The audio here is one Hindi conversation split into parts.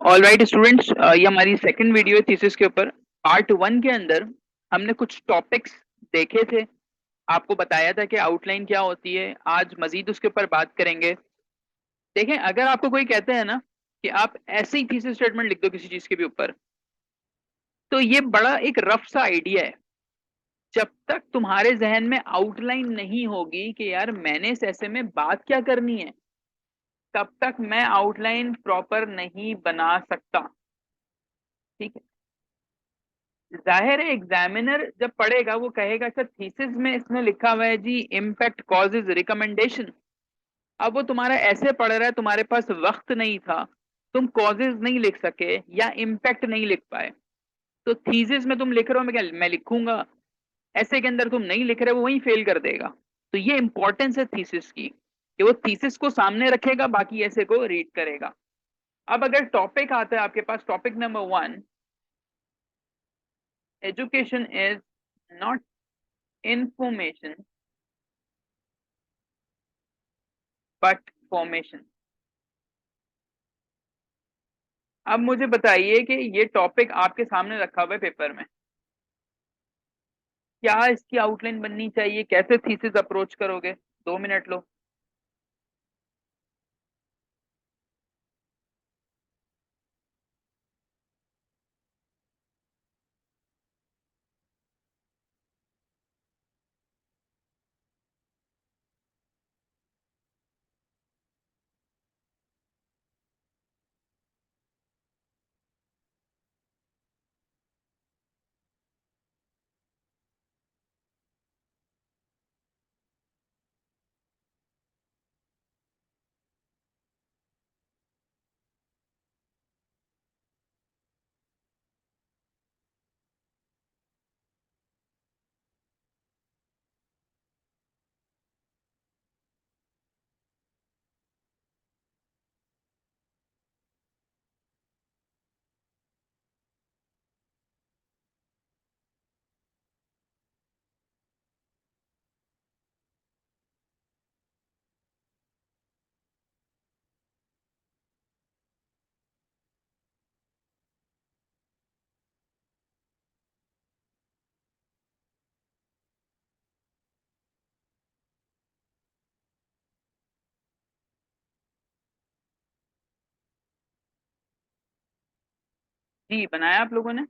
ऑल राइट स्टूडेंट्स, ये हमारी सेकंड वीडियो है थीसिस के ऊपर। पार्ट वन के अंदर हमने कुछ टॉपिक्स देखे थे, आपको बताया था कि आउटलाइन क्या होती है। आज मजीद उसके ऊपर बात करेंगे। देखें, अगर आपको कोई कहते हैं ना कि आप ऐसे ही थीसिस स्टेटमेंट लिख दो किसी चीज के भी ऊपर, तो ये बड़ा एक रफ सा आइडिया है। जब तक तुम्हारे जहन में आउटलाइन नहीं होगी कि यार मैंने इस ऐसे में बात क्या करनी है, तब तक मैं आउटलाइन प्रॉपर नहीं बना सकता। ठीक है। जाहिर है एग्जामिनर जब पढ़ेगा वो कहेगा सर थीसिस में इसने लिखा हुआ है जी इम्पैक्ट कॉजेज रिकमेंडेशन। अब वो तुम्हारा ऐसे पढ़ रहा है, तुम्हारे पास वक्त नहीं था, तुम कॉजेज नहीं लिख सके या इम्पैक्ट नहीं लिख पाए। तो थीसिस में तुम लिख रहे हो, मैं क्या मैं लिखूंगा, ऐसे के अंदर तुम नहीं लिख रहे, वो वहीं फेल कर देगा। तो ये इंपॉर्टेंस है थीसिस की कि वो थीसिस को सामने रखेगा, बाकी ऐसे को रीड करेगा। अब अगर टॉपिक आता है आपके पास, topic number one, education is not information but formation. अब मुझे बताइए कि ये टॉपिक आपके सामने रखा हुआ है पेपर में, क्या इसकी आउटलाइन बननी चाहिए, कैसे थीसिस अप्रोच करोगे? 2 मिनट लो। जी, बनाया आप लोगों ने?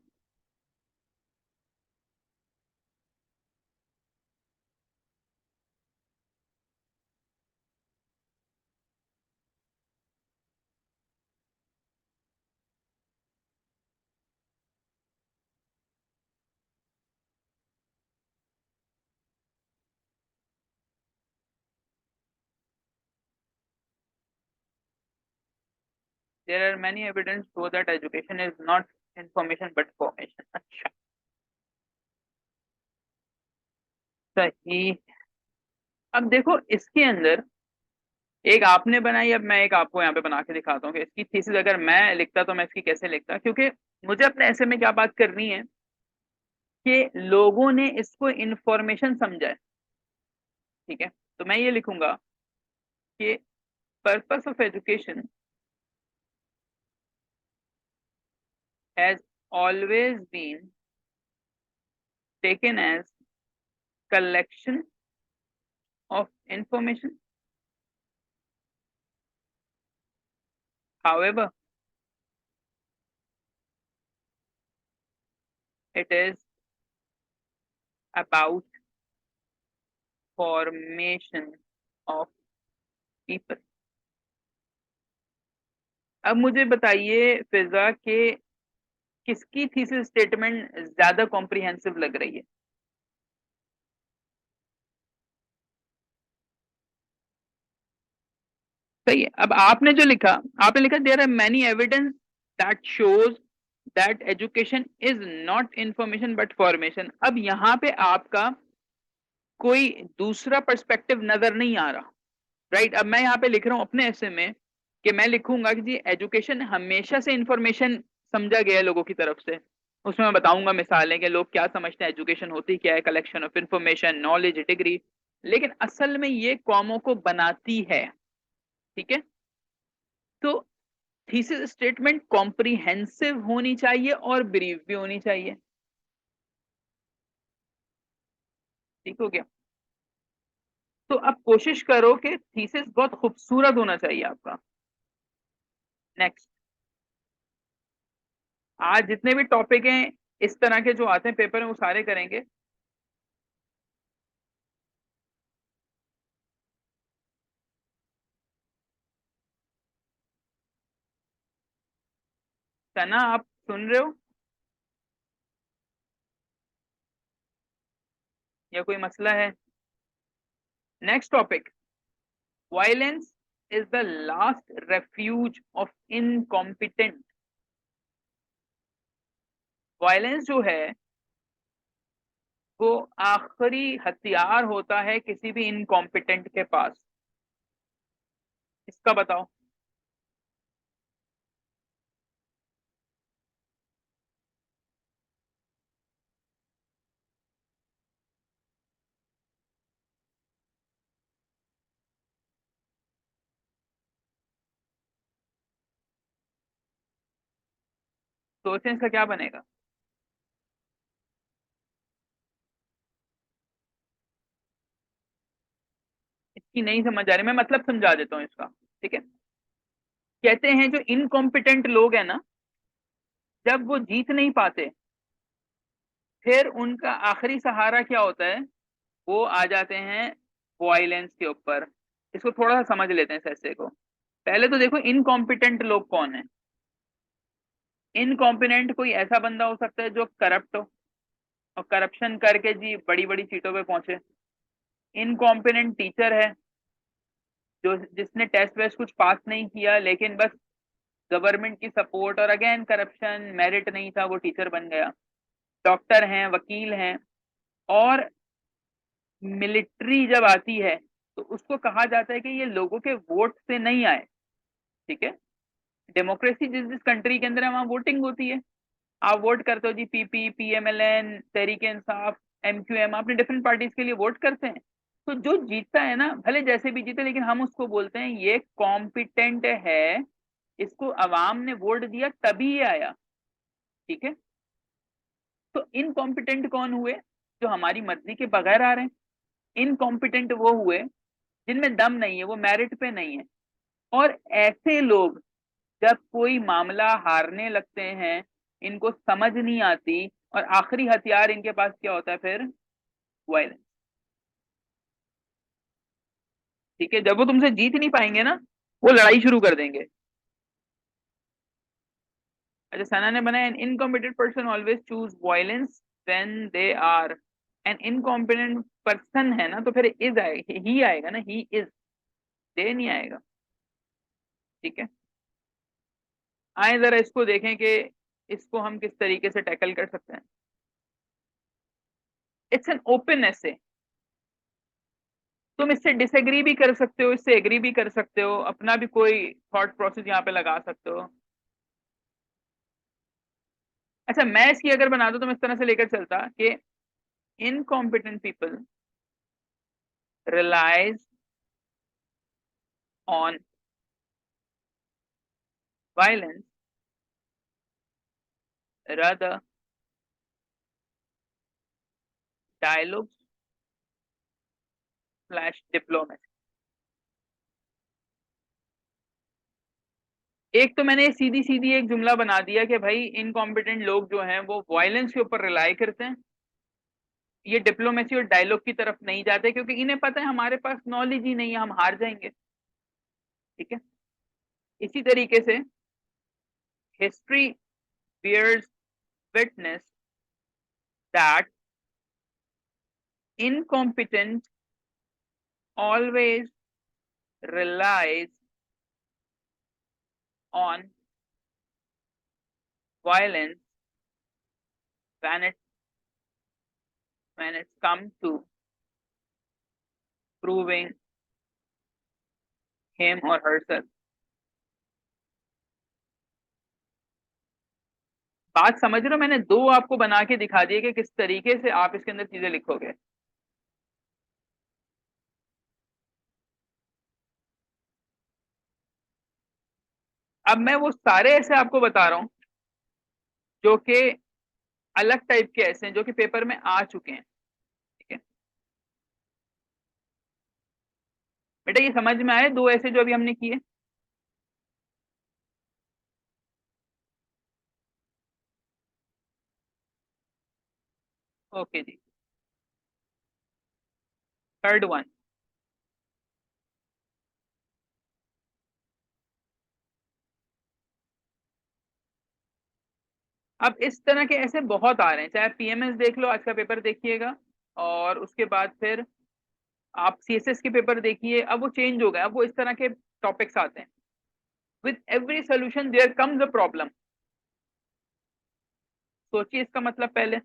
There are many evidence show that education is not information but formation. अच्छा, सही। अब देखो इसके अंदर एक आपने बनाई, अब मैं एक आपको यहाँ पे बना के दिखाता हूँ कि इसकी थीसिस अगर मैं लिखता तो मैं इसकी कैसे लिखता, क्योंकि मुझे अपने ऐसे में क्या बात करनी है कि लोगों ने इसको इंफॉर्मेशन समझा है। ठीक है, तो मैं ये लिखूंगा कि purpose of education has always been taken as collection of information. However, it is about formation of people. अब मुझे बताइए फिजा के किसकी थीसिस स्टेटमेंट ज्यादा कॉम्प्रिहेंसिव लग रही है? सही है। अब आपने जो लिखा, आपने लिखा there are many evidence that shows that education is not information but formation. अब यहाँ पे आपका कोई दूसरा पर्सपेक्टिव नजर नहीं आ रहा। राइट, अब मैं यहाँ पे लिख रहा हूँ अपने ऐसे में कि मैं लिखूंगा कि जी एजुकेशन हमेशा से इंफॉर्मेशन समझा गया है लोगों की तरफ से। उसमें मैं बताऊंगा मिसालें कि लोग क्या समझते हैं एजुकेशन होती क्या है, collection of information, knowledge, degree. लेकिन असल में ये कौमों को बनाती है। ठीक है। तो थीसिस स्टेटमेंट कॉम्प्रिहेंसिव होनी चाहिए और ब्रीफ भी होनी चाहिए। ठीक हो गया। तो अब कोशिश करो कि थीसिस बहुत खूबसूरत होना चाहिए आपका। नेक्स्ट, आज जितने भी टॉपिक हैं इस तरह के जो आते हैं पेपर में वो सारे करेंगे। सना, आप सुन रहे हो या कोई मसला है? Next topic, violence is the last refuge of incompetent. Violence जो है वो आखिरी हथियार होता है किसी भी इनकॉम्पिटेंट के पास। इसका बताओ। सोचें इसका क्या बनेगा। इसकी नहीं समझ आ रही, मैं मतलब समझा देता हूँ इसका। ठीक है। कहते हैं जो इनकॉम्पिटेंट लोग हैं ना, जब वो जीत नहीं पाते फिर उनका आखिरी सहारा क्या होता है, वो आ जाते हैं वायलेंस के ऊपर। इसको थोड़ा सा समझ लेते हैं इस ऐसे को। पहले तो देखो इनकॉम्पिटेंट लोग कौन है। इनकॉम्पिटेंट कोई ऐसा बंदा हो सकता है जो करप्ट हो और करप्शन करके जी बड़ी बड़ी सीटों पे पहुंचे। इनकॉम्पिटेंट टीचर है जो जिसने टेस्ट वेस्ट कुछ पास नहीं किया लेकिन बस गवर्नमेंट की सपोर्ट और अगेन करप्शन, मेरिट नहीं था वो टीचर बन गया। डॉक्टर हैं, वकील हैं। और मिलिट्री जब आती है तो उसको कहा जाता है कि ये लोगों के वोट से नहीं आए। ठीक है। डेमोक्रेसी जिस जिस कंट्री के अंदर है वहां वोटिंग होती है। आप वोट करते हो जी, पीपी, पीएमएलएन, तहरीक इंसाफ, एमक्यूएम, आपने डिफरेंट पार्टीज के लिए वोट करते हैं। तो जो जीतता है ना, भले जैसे भी जीते, लेकिन हम उसको बोलते हैं ये कॉम्पिटेंट है, इसको अवाम ने वोट दिया तभी ये आया। ठीक है। तो इनकॉम्पिटेंट कौन हुए? जो हमारी मर्जी के बगैर आ रहे हैं। इनकॉम्पिटेंट वो हुए जिनमें दम नहीं है, वो मेरिट पे नहीं है। और ऐसे लोग जब कोई मामला हारने लगते हैं, इनको समझ नहीं आती और आखिरी हथियार इनके पास क्या होता है फिर? वायलेंस। ठीक है। जब वो तुमसे जीत नहीं पाएंगे ना, वो लड़ाई शुरू कर देंगे। अच्छा, सना ने बनाया, an incompetent person always choose violence when they are an incompetent person है ना, तो फिर इज आएगा, ही आएगा ना, ही इज, दे नहीं आएगा। ठीक है। आए जरा इसको देखें कि इसको हम किस तरीके से टैकल कर सकते हैं। इट्स एन ओपन ऐसे। तुम इससे डिसएग्री भी कर सकते हो, इससे एग्री भी कर सकते हो, अपना भी कोई थॉट प्रोसेस यहाँ पे लगा सकते हो। अच्छा, मैं इसकी अगर बना दूं तो मैं इस तरह से लेकर चलता कि incompetent people relies on violence rather dialogue slash diplomacy। एक तो मैंने सीधी सीधी एक जुमला बना दिया कि भाई इनकॉम्पिटेंट लोग जो हैं वो वायलेंस के ऊपर रिलाई करते हैं, ये डिप्लोमेसी और डायलॉग की तरफ नहीं जाते क्योंकि इन्हें पता है हमारे पास नॉलेज ही नहीं है, हम हार जाएंगे। ठीक है। इसी तरीके से history bears witness that incompetence always relies on violence when it's come to proving him or herself। बात समझ रहे हो? मैंने दो आपको बना के दिखा दिए कि किस तरीके से आप इसके अंदर चीजें लिखोगे। अब मैं वो सारे ऐसे आपको बता रहा हूँ जो कि अलग टाइप के ऐसे हैं, जो कि पेपर में आ चुके हैं। ठीक है बेटा, ये समझ में आए दो ऐसे जो अभी हमने किए? ओके जी। Third one. अब इस तरह के ऐसे बहुत आ रहे हैं, चाहे पीएमएस देख लो, आज का पेपर देखिएगा, और उसके बाद फिर आप सीएसएस के पेपर देखिए, अब वो चेंज हो गया, अब वो इस तरह के टॉपिक्स आते हैं। With every solution there comes a problem. सोचिए इसका मतलब पहले।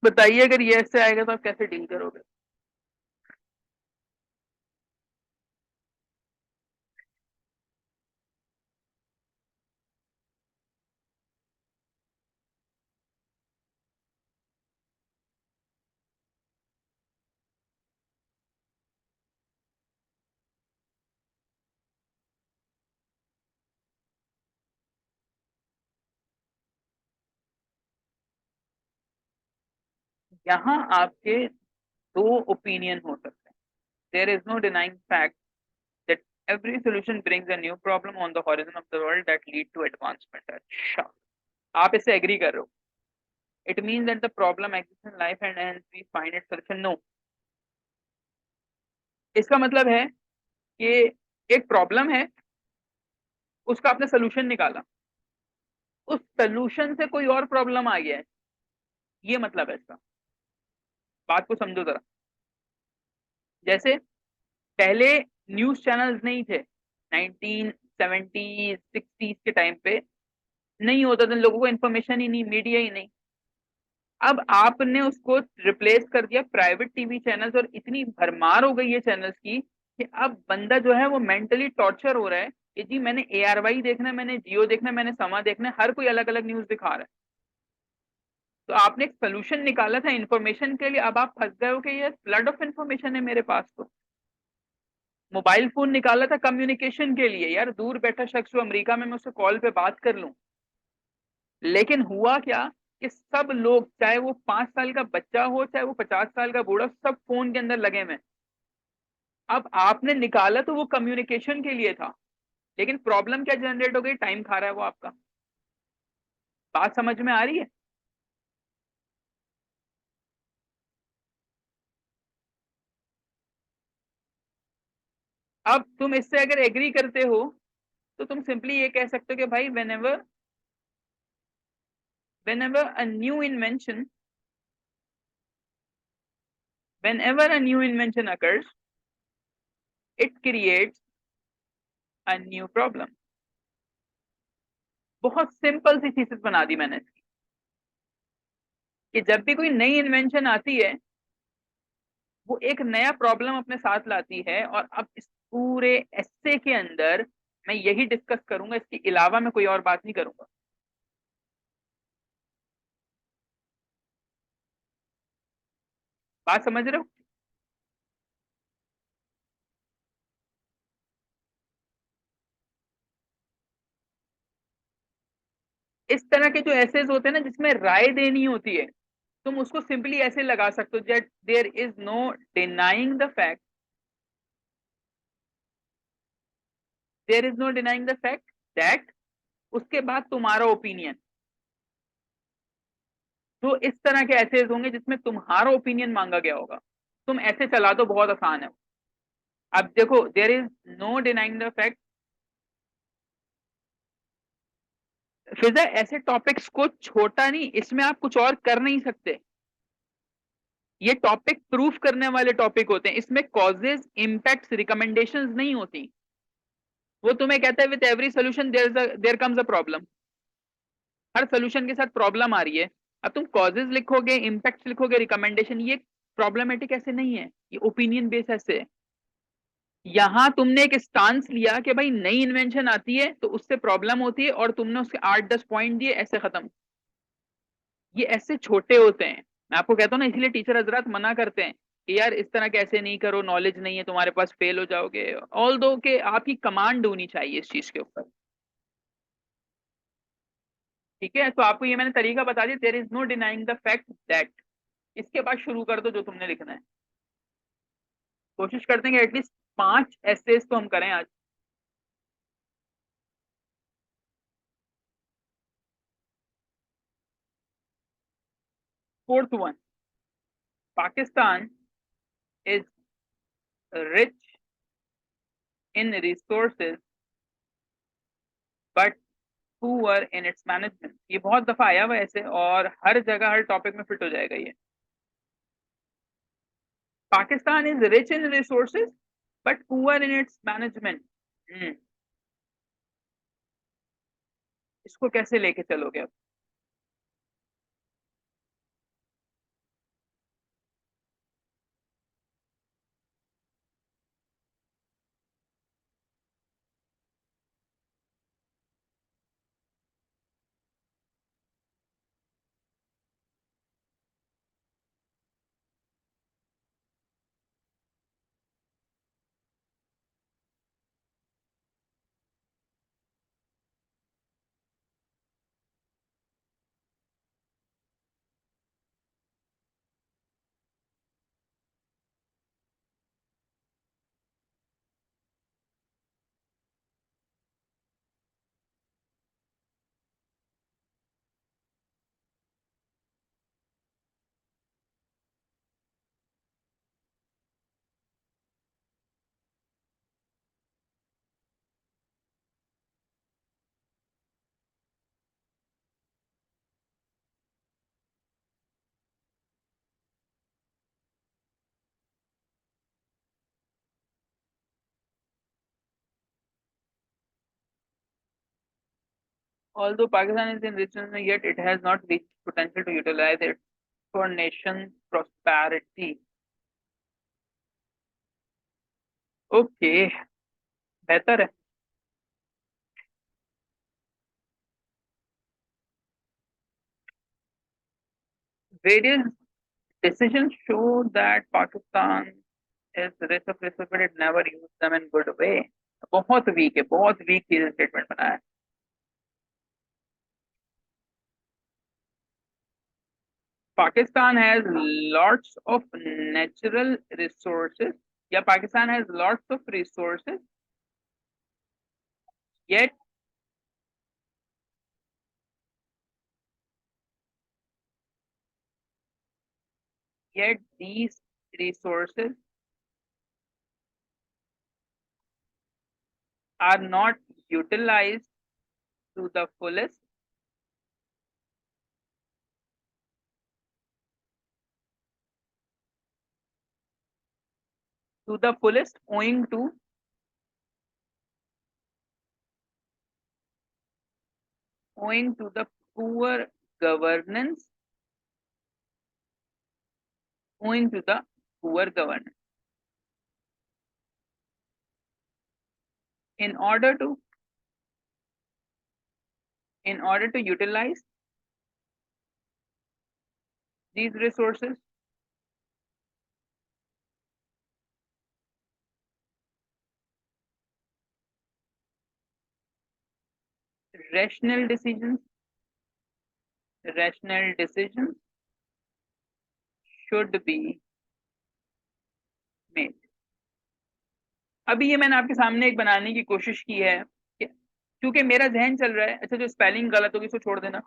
बताइए, अगर ये ऐसे आएगा तो आप कैसे डील करोगे? यहाँ आपके दो ओपिनियन हो सकते हैं। There is no denying fact that every solution brings a new problem on the horizon of the world that lead to advancement. अच्छा, आप इससे एग्री कर रहे हो? It means that the problem exist in life and hence we find it solution? No. इसका मतलब है कि एक प्रॉब्लम है, उसका आपने सोल्यूशन निकाला, उस सोल्यूशन से कोई और प्रॉब्लम आ गया है, ये मतलब है इसका। बात को समझो जरा। जैसे पहले न्यूज चैनल्स नहीं थे, 1970 60 के टाइम पे नहीं होता था, लोगों को इन्फॉर्मेशन ही नहीं, मीडिया ही नहीं। अब आपने उसको रिप्लेस कर दिया प्राइवेट टीवी चैनल्स, और इतनी भरमार हो गई है चैनल्स की कि अब बंदा जो है वो मेंटली टॉर्चर हो रहा है कि जी मैंने ARY देखना है, मैंने जियो देखना है, मैंने समा देखना है, हर कोई अलग अलग न्यूज दिखा रहा है। तो आपने एक सोल्यूशन निकाला था इन्फॉर्मेशन के लिए, अब आप फंस गए हो कि ये फ्लड ऑफ इन्फॉर्मेशन है मेरे पास। तो मोबाइल फोन निकाला था कम्युनिकेशन के लिए, यार दूर बैठा शख्स जो अमेरिका में, मैं उससे कॉल पे बात कर लूं। लेकिन हुआ क्या कि सब लोग, चाहे वो 5 साल का बच्चा हो, चाहे वो 50 साल का बूढ़ा, सब फोन के अंदर लगे हुए हैं। अब आपने निकाला तो वो कम्युनिकेशन के लिए था, लेकिन प्रॉब्लम क्या जनरेट हो गई? टाइम खा रहा है वो आपका। बात समझ में आ रही है? अब तुम इससे अगर एग्री करते हो तो तुम सिंपली ये कह सकते हो कि भाई whenever a new invention whenever a new invention occurs, it creates a new problem। बहुत सिंपल सी थीसिस बना दी मैंने इसकी, कि जब भी कोई नई इन्वेंशन आती है, वो एक नया प्रॉब्लम अपने साथ लाती है। और अब इस पूरे एस्से के अंदर मैं यही डिस्कस करूंगा, इसके अलावा मैं कोई और बात नहीं करूंगा। बात समझ रहे हो? इस तरह के जो एसेज होते हैं ना, जिसमें राय देनी होती है, तुम उसको सिंपली ऐसे लगा सकते हो, that there is no denying the fact, there is no denying the fact that, उसके बाद तुम्हारा ओपिनियन। तो इस तरह के एसेज होंगे जिसमें तुम्हारा ओपिनियन मांगा गया होगा। तुम ऐसे चला दो, बहुत आसान है। अब देखो, there is no denying the fact. फिजा ऐसे टॉपिक्स को छोटा नहीं, इसमें आप कुछ और कर नहीं सकते। ये टॉपिक प्रूफ करने वाले टॉपिक होते हैं, इसमें कॉजेज, इम्पैक्ट्स, रिकमेंडेशंस नहीं होती। वो तुम्हें कहता है with every solution there comes a problem, हर सोल्यूशन के साथ प्रॉब्लम आ रही है। अब तुम कॉजेज लिखोगे, इम्पैक्ट लिखोगे, रिकमेंडेशन, ये प्रॉब्लमेटिक ऐसे नहीं है, ये ओपिनियन बेस ऐसे है। यहां तुमने एक स्टांस लिया कि भाई नई इन्वेंशन आती है तो उससे प्रॉब्लम होती है, और तुमने उसके 8-10 पॉइंट दिए, ऐसे खत्म। ये ऐसे छोटे होते हैं, मैं आपको कहता हूँ ना, इसलिए टीचर हजरात मना करते हैं कि यार इस तरह कैसे नहीं करो, नॉलेज नहीं है तुम्हारे पास, फेल हो जाओगे। ऑल दो के आपकी कमांड होनी चाहिए इस चीज के ऊपर। ठीक है, तो आपको ये मैंने तरीका बता दिया, there is no denying the fact that. इसके बाद शुरू कर दो जो तुमने लिखना है। कोशिश करते हैं कि एटलीस्ट 5 एसेस तो हम करें आज। Fourth one, Pakistan is rich in resources but poor in its management. ये बहुत दफा आया हुआ है ऐसे, और हर जगह हर टॉपिक में फिट हो जाएगा ये। Pakistan is rich in resources but poor in its management. इसको कैसे लेके चलोगे अब? Although Pakistan is in recession, yet it has not reached potential to utilize it for nation prosperity. Okay, बेहतर है। Various decisions show that Pakistan is rich of resources, but it never used them in good way. बहुत वीक है, बहुत वीक चीज स्टेटमेंट बना है। Pakistan has lots of natural resources, या Pakistan has lots of resources, yet these resources are not utilized to the fullest, owing to the poor governance, owing to the poor governance. In order to utilize these resources, rational decisions should be made. अभी ये मैंने आपके सामने एक बनाने की कोशिश की है क्योंकि मेरा जहन चल रहा है, अच्छा जो स्पेलिंग गलत होगी उसको छोड़ देना।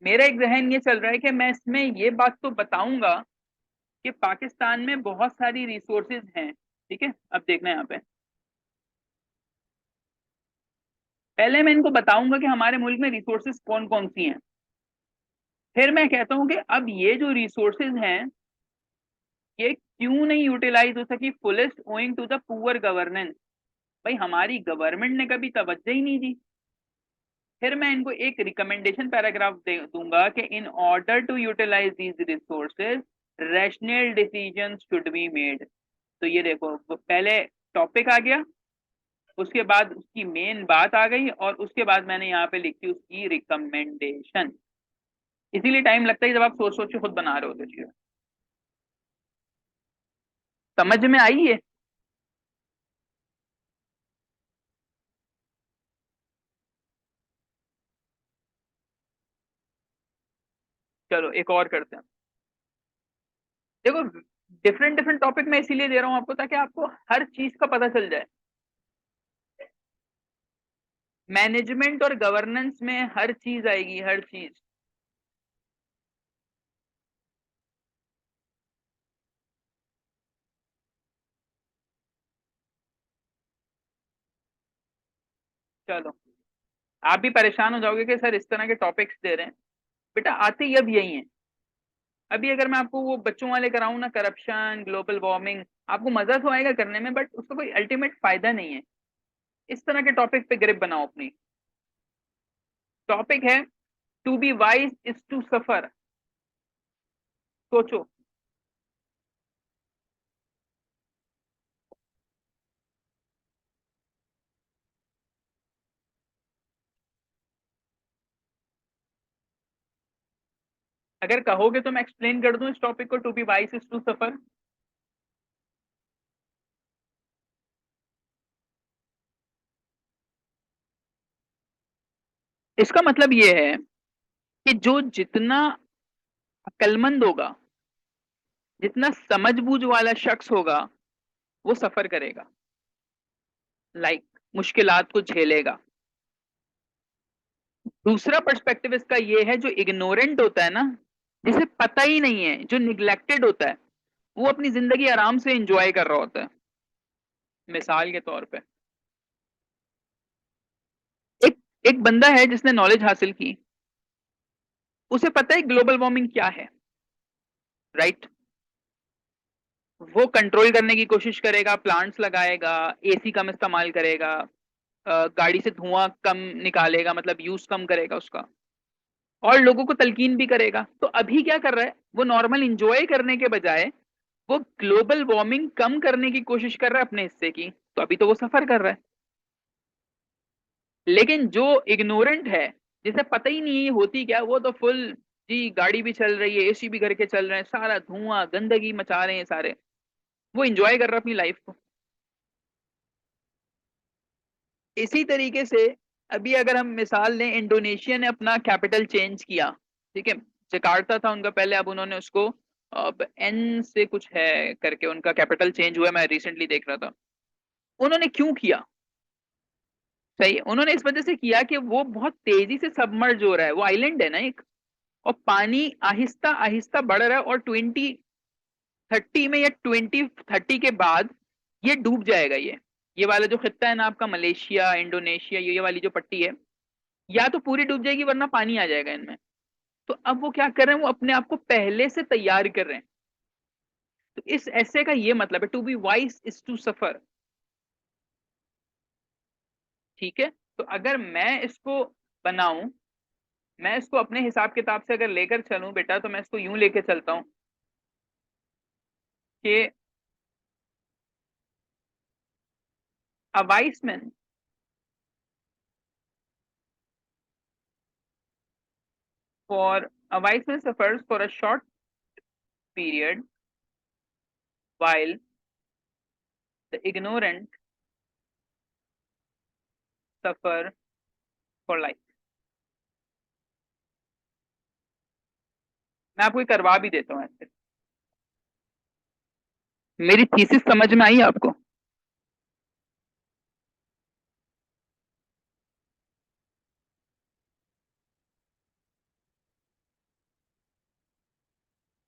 मेरा एक जहन ये चल रहा है कि मैं इसमें ये बात तो बताऊंगा कि पाकिस्तान में बहुत सारी रिसोर्सेज हैं। ठीक है, अब देखना है यहाँ पे, पहले मैं इनको बताऊंगा कि हमारे मुल्क में रिसोर्सेज कौन कौन सी हैं। फिर मैं कहता हूं कि अब ये जो रिसोर्सेज हैं ये क्यों नहीं यूटिलाइज हो सकी? Fullest owing to the poor governance. भाई हमारी गवर्नमेंट ने कभी तवज्जो ही नहीं दी। फिर मैं इनको एक रिकमेंडेशन पैराग्राफ दे दूंगा कि in order to utilise these resources rational decision should be made. तो ये देखो, वो पहले टॉपिक आ गया, उसके बाद उसकी मेन बात आ गई, और उसके बाद मैंने यहाँ पे लिखी उसकी रिकमेंडेशन। इसीलिए टाइम लगता है जब आप सोच सोच के खुद बना रहे हो तो चीजें। समझ में आई है? चलो एक और करते हैं। देखो, डिफरेंट डिफरेंट टॉपिक मैं इसीलिए दे रहा हूँ आपको ताकि आपको हर चीज का पता चल जाए। मैनेजमेंट और गवर्नेंस में हर चीज आएगी, हर चीज। चलो, आप भी परेशान हो जाओगे कि सर इस तरह के टॉपिक्स दे रहे हैं। बेटा आते ही अब यही हैं। अभी अगर मैं आपको वो बच्चों वाले कराऊं ना, करप्शन, ग्लोबल वार्मिंग, आपको मजा तो आएगा करने में, बट उसका कोई अल्टीमेट फायदा नहीं है। इस तरह के टॉपिक पे ग्रिप बनाओ अपनी। टॉपिक है to be wise is to suffer. सोचो। अगर कहोगे तो मैं एक्सप्लेन कर दूं इस टॉपिक को, to be wise is to suffer. इसका मतलब ये है कि जो जितना अक्लमंद होगा, जितना समझबूझ वाला शख्स होगा, वो सफर करेगा। लाइक मुश्किलात को झेलेगा। दूसरा पर्सपेक्टिव इसका ये है, जो इग्नोरेंट होता है ना, जिसे पता ही नहीं है, जो निग्लेक्टेड होता है, वो अपनी जिंदगी आराम से एंजॉय कर रहा होता है। मिसाल के तौर पे, एक एक बंदा है जिसने नॉलेज हासिल की, उसे पता है ग्लोबल वार्मिंग क्या है, राइट? वो कंट्रोल करने की कोशिश करेगा, प्लांट्स लगाएगा, एसी कम इस्तेमाल करेगा, गाड़ी से धुआं कम निकालेगा, मतलब यूज कम करेगा उसका, और लोगों को तलकीन भी करेगा। तो अभी क्या कर रहा है, वो नॉर्मल इंजॉय करने के बजाय वो ग्लोबल वार्मिंग कम करने की कोशिश कर रहा है अपने हिस्से की। तो अभी तो वो सफर कर रहा है। लेकिन जो इग्नोरेंट है, जिसे पता ही नहीं है ये होती क्या, वो तो फुल, जी गाड़ी भी चल रही है, एसी भी घर के चल रहे हैं, सारा धुआं गंदगी मचा रहे हैं सारे, वो इंजॉय कर रहा है अपनी लाइफ को। इसी तरीके से अभी अगर हम मिसाल लें, इंडोनेशिया ने अपना कैपिटल चेंज किया, ठीक है? जकार्ता था उनका पहले, अब उन्होंने उसको, अब एन से कुछ है करके उनका कैपिटल चेंज हुआ, मैं रिसेंटली देख रहा था। उन्होंने क्यों किया? सही है, उन्होंने इस वजह से किया कि वो बहुत तेजी से सबमर्ज हो रहा है, वो आइलैंड है ना एक, और पानी आहिस्ता आहिस्ता बढ़ रहा है, और 2030 में या 2030 के बाद ये डूब जाएगा। ये वाला जो खित्ता है ना आपका, मलेशिया, इंडोनेशिया, ये वाली जो पट्टी है, या तो पूरी डूब जाएगी वरना पानी आ जाएगा इनमें। तो अब वो क्या कर रहे हैं, वो अपने आप को पहले से तैयार कर रहे हैं। तो इस ऐसे का ये मतलब है, to be wise is to suffer. ठीक है? तो अगर मैं इसको बनाऊं, मैं इसको अपने हिसाब किताब से अगर लेकर चलूं बेटा, तो मैं इसको यूं लेके चलता हूं कि a wise man for a wise man suffers for a short period while the ignorant suffer for life। मैं आपको ये करवा भी देता हूँ ऐसे। मेरी थीसिस समझ में आई आपको?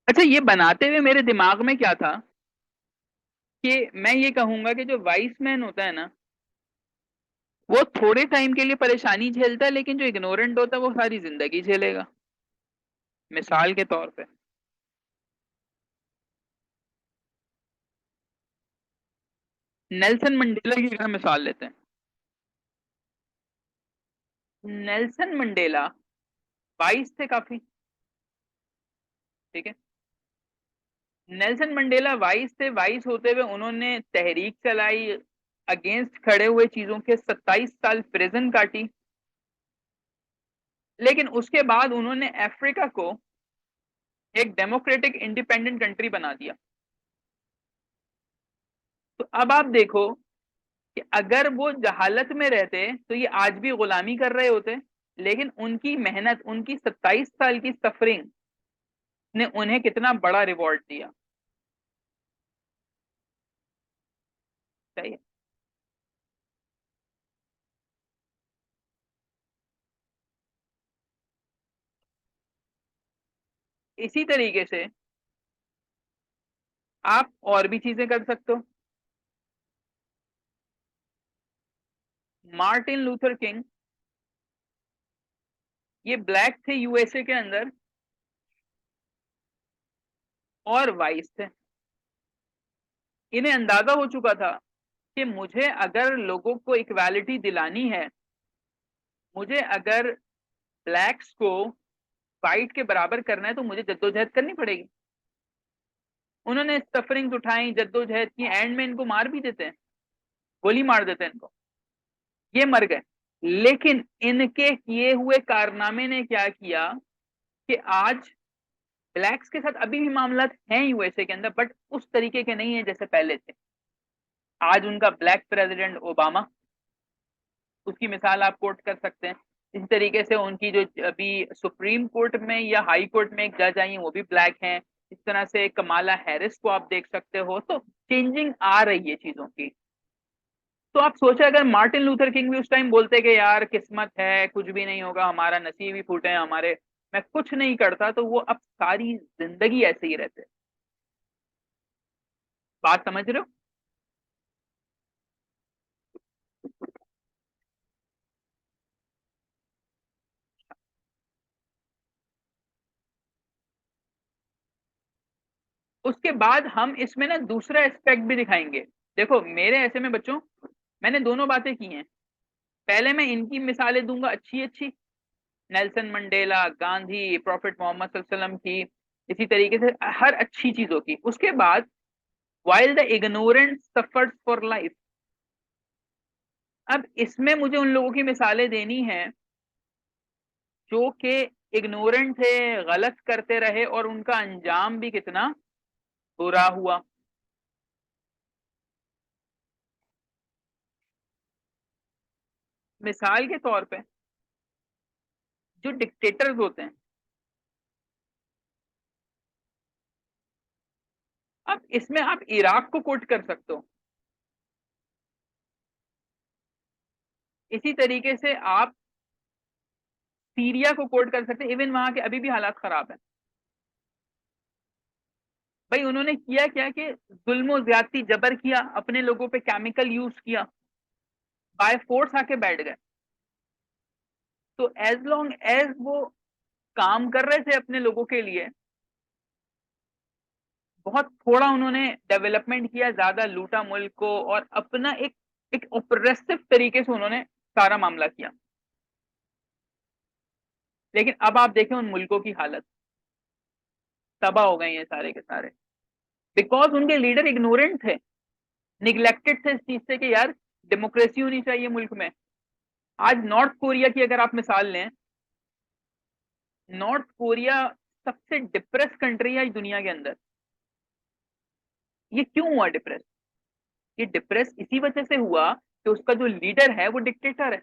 अच्छा, ये बनाते हुए मेरे दिमाग में क्या था कि मैं ये कहूंगा कि जो वाइस मैन होता है ना, वो थोड़े टाइम के लिए परेशानी झेलता है, लेकिन जो इग्नोरेंट होता है वो सारी जिंदगी झेलेगा। मिसाल के तौर पे, नेल्सन मंडेला की अगर मिसाल लेते हैं, नेल्सन मंडेला 22 थे काफी, ठीक है। नेल्सन मंडेला 22 होते हुए उन्होंने तहरीक चलाई, अगेंस्ट खड़े हुए चीजों के 27 साल प्रिजन काटी, लेकिन उसके बाद उन्होंने अफ्रीका को एक डेमोक्रेटिक इंडिपेंडेंट कंट्री बना दिया। तो अब आप देखो कि अगर वो जहालत में रहते तो ये आज भी गुलामी कर रहे होते, लेकिन उनकी मेहनत, उनकी 27 साल की सफरिंग ने उन्हें कितना बड़ा रिवॉर्ड दिया। सही है। इसी तरीके से आप और भी चीजें कर सकते हो। मार्टिन लूथर किंग, ये ब्लैक थे यूएसए के अंदर और वाइस थे। इन्हें अंदाजा हो चुका था कि मुझे अगर लोगों को इक्वालिटी दिलानी है, मुझे अगर ब्लैक्स को वाइट के बराबर करना है, तो मुझे जद्दोजहद करनी पड़ेगी। उन्होंने सफरिंग्स उठाई, जद्दोजहद की, एंड में इनको मार भी देते हैं, गोली मार देते हैं इनको, ये मर गए। लेकिन इनके किए हुए कारनामे ने क्या किया कि आज ब्लैक्स के साथ अभी भी मामला हैं यूएसए के अंदर, बट उस तरीके के नहीं है जैसे पहले थे। आज उनका ब्लैक प्रेसिडेंट ओबामा, उसकी मिसाल आप कोट कर सकते हैं। इसी तरीके से उनकी जो अभी सुप्रीम कोर्ट में या हाई कोर्ट में एक जज आई है, वो भी ब्लैक हैं। इस तरह से कमाला हैरिस को आप देख सकते हो। तो चेंजिंग आ रही है चीजों की। तो आप सोचे अगर मार्टिन लूथर किंग भी उस टाइम बोलते कि यार किस्मत है, कुछ भी नहीं होगा, हमारा नसीब ही फूटे हैं हमारे, मैं कुछ नहीं करता, तो वो अब सारी जिंदगी ऐसे ही रहते। बात समझ रहे हो? उसके बाद हम इसमें ना दूसरा एस्पेक्ट भी दिखाएंगे। देखो मेरे ऐसे में बच्चों, मैंने दोनों बातें की हैं। पहले मैं इनकी मिसालें दूंगा अच्छी अच्छी, Nelson Mandela, Gandhi, prophet Mohammad सल्लल्लाहु अलैहि वसल्लम की, इसी तरीके से हर अच्छी चीजों की। उसके बाद while the ignorant suffers for life, अब इसमें मुझे उन लोगों की मिसालें देनी है जो कि इग्नोरेंट थे, गलत करते रहे, और उनका अंजाम भी कितना बुरा हुआ। मिसाल के तौर पे जो डिक्टेटर्स होते हैं, अब इसमें आप इराक को कोट कर सकते हो, इसी तरीके से आप सीरिया को कोट कर सकते हैं। इवन वहां के अभी भी हालात खराब है। भाई उन्होंने किया क्या कि जुल्म ज्यादती जबर किया, अपने लोगों पे केमिकल यूज किया, बाय फोर्स आके बैठ गए। तो एज लॉन्ग एज वो काम कर रहे थे अपने लोगों के लिए, बहुत थोड़ा उन्होंने डेवलपमेंट किया, ज्यादा लूटा मुल्क को, और अपना एक एक ओप्रेसिव तरीके से उन्होंने सारा मामला किया। लेकिन अब आप देखें उन मुल्कों की हालत, तबाह हो गए हैं सारे के सारे, बिकॉज उनके लीडर इग्नोरेंट थे, निग्लेक्टेड थे इस चीज से कि यार डेमोक्रेसी होनी चाहिए मुल्क में। आज नॉर्थ कोरिया की अगर आप मिसाल लें, नॉर्थ कोरिया सबसे डिप्रेस कंट्री है दुनिया के अंदर। ये क्यों हुआ डिप्रेस? ये डिप्रेस इसी वजह से हुआ कि उसका जो लीडर है वो डिक्टेटर है।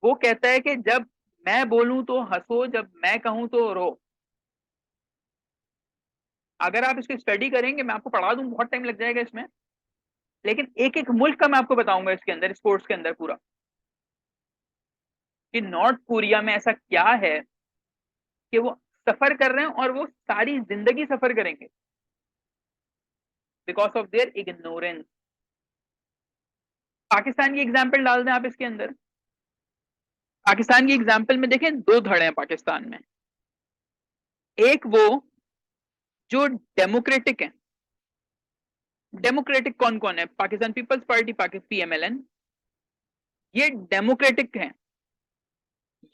वो कहता है कि जब मैं बोलूं तो हंसो, जब मैं कहूं तो रो। अगर आप इसकी स्टडी करेंगे, मैं आपको पढ़ा दूं, बहुत टाइम लग जाएगा इसमें, लेकिन एक एक मुल्क का मैं आपको बताऊंगा इसके अंदर, स्पोर्ट्स के अंदर पूरा, कि नॉर्थ कोरिया में ऐसा क्या है कि वो सफर कर रहे हैं, और वो सारी जिंदगी सफर करेंगे because of their ignorance. Pakistan की एग्जाम्पल डाल दें आप इसके अंदर। पाकिस्तान की एग्जाम्पल में देखें, दो धड़े हैं पाकिस्तान में। एक वो जो डेमोक्रेटिक है, डेमोक्रेटिक कौन कौन है? पाकिस्तान पीपल्स पार्टी, पाकिस्तान पीएमएलएन, ये डेमोक्रेटिक हैं।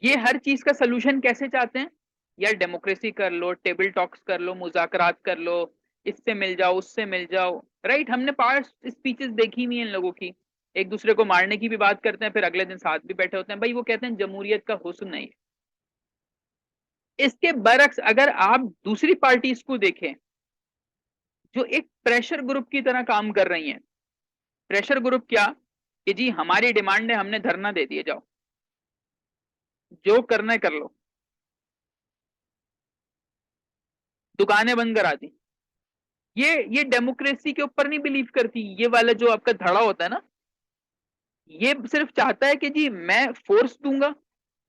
ये हर चीज का सोल्यूशन कैसे चाहते हैं? यार डेमोक्रेसी कर लो, टेबल टॉक्स कर लो, मुज़ाकरात कर लो, इससे मिल जाओ, उससे मिल जाओ। राइट, हमने पास्ट स्पीचेस देखी हुई हैं इन लोगों की। एक दूसरे को मारने की भी बात करते हैं, फिर अगले दिन साथ भी बैठे होते हैं। भाई वो कहते हैं जमहूरियत का हुस्न नहीं है। इसके बरक्स अगर आप दूसरी पार्टीज को देखें जो एक प्रेशर ग्रुप की तरह काम कर रही हैं। प्रेशर ग्रुप क्या? कि जी हमारी डिमांड है, हमने धरना दे दिए, जाओ जो करना है कर लो, दुकानें बंद करा दी। ये डेमोक्रेसी के ऊपर नहीं बिलीव करती। ये वाला जो आपका धड़ा होता है ना, ये सिर्फ चाहता है कि जी मैं फोर्स दूंगा,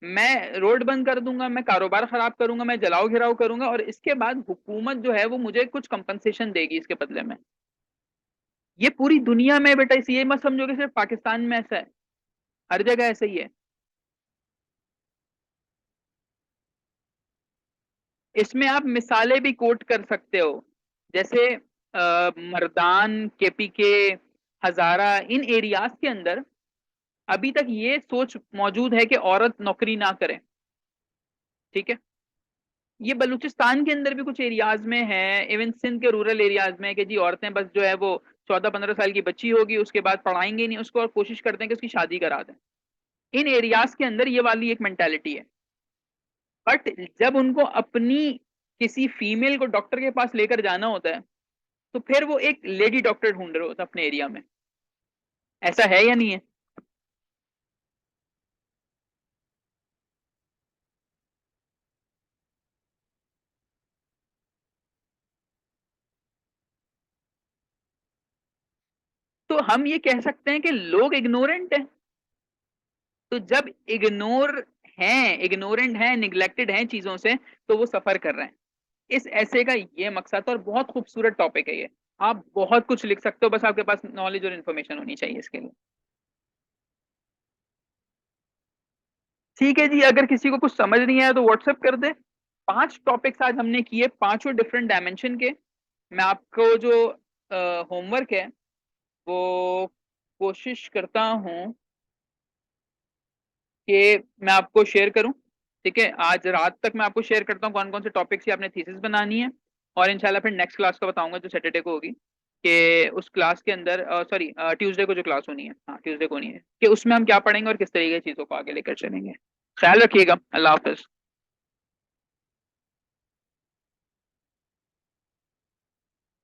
मैं रोड बंद कर दूंगा, मैं कारोबार खराब करूंगा, मैं जलाओ घिराव करूंगा, और इसके बाद हुकूमत जो है वो मुझे कुछ कंपनसेशन देगी इसके बदले में। ये पूरी दुनिया में बेटा, इस ये मत समझो कि सिर्फ पाकिस्तान में ऐसा है, हर जगह ऐसा ही है। इसमें आप मिसालें भी कोट कर सकते हो, जैसे मर्दान, केपीके, हजारा, इन एरियाज के अंदर अभी तक ये सोच मौजूद है कि औरत नौकरी ना करे। ठीक है, ये बलूचिस्तान के अंदर भी कुछ एरियाज में है, इवन सिंध के रूरल एरियाज में, कि जी औरतें बस जो है वो 14-15 साल की बच्ची होगी, उसके बाद पढ़ाएंगे नहीं उसको, और कोशिश करते हैं कि उसकी शादी करा दें। इन एरियाज के अंदर ये वाली एक मेंटेलिटी है। बट जब उनको अपनी किसी फीमेल को डॉक्टर के पास लेकर जाना होता है, तो फिर वो एक लेडी डॉक्टर ढूंढ रहे होते हैं अपने एरिया में। ऐसा है या नहीं है? तो हम ये कह सकते हैं कि लोग इग्नोरेंट हैं। तो जब इग्नोरेंट हैं, निग्लेक्टेड हैं चीजों से, तो वो सफर कर रहे हैं। इस ऐसे का ये मकसद है, और बहुत खूबसूरत टॉपिक है ये। आप बहुत कुछ लिख सकते हो, बस आपके पास नॉलेज और इन्फॉर्मेशन होनी चाहिए इसके लिए। ठीक है जी, अगर किसी को कुछ समझ नहीं आया तो व्हाट्सएप कर दे। 5 टॉपिक्स आज हमने किए, पांचों डिफरेंट डायमेंशन के। मैं आपको जो होमवर्क है वो कोशिश करता हूँ कि मैं आपको शेयर करूं। ठीक है, आज रात तक मैं आपको शेयर करता हूँ कौन कौन से टॉपिक्स की आपने थीसिस बनानी है। और इंशाल्लाह फिर नेक्स्ट क्लास का बताऊंगा जो सैटरडे को होगी, कि उस क्लास के अंदर, सॉरी ट्यूसडे को जो क्लास होनी है, हाँ ट्यूसडे को होनी है, कि उसमें हम क्या पढ़ेंगे और किस तरीके की चीज़ों को आगे लेकर चलेंगे। ख्याल रखिएगा। अल्लाह हाफिज।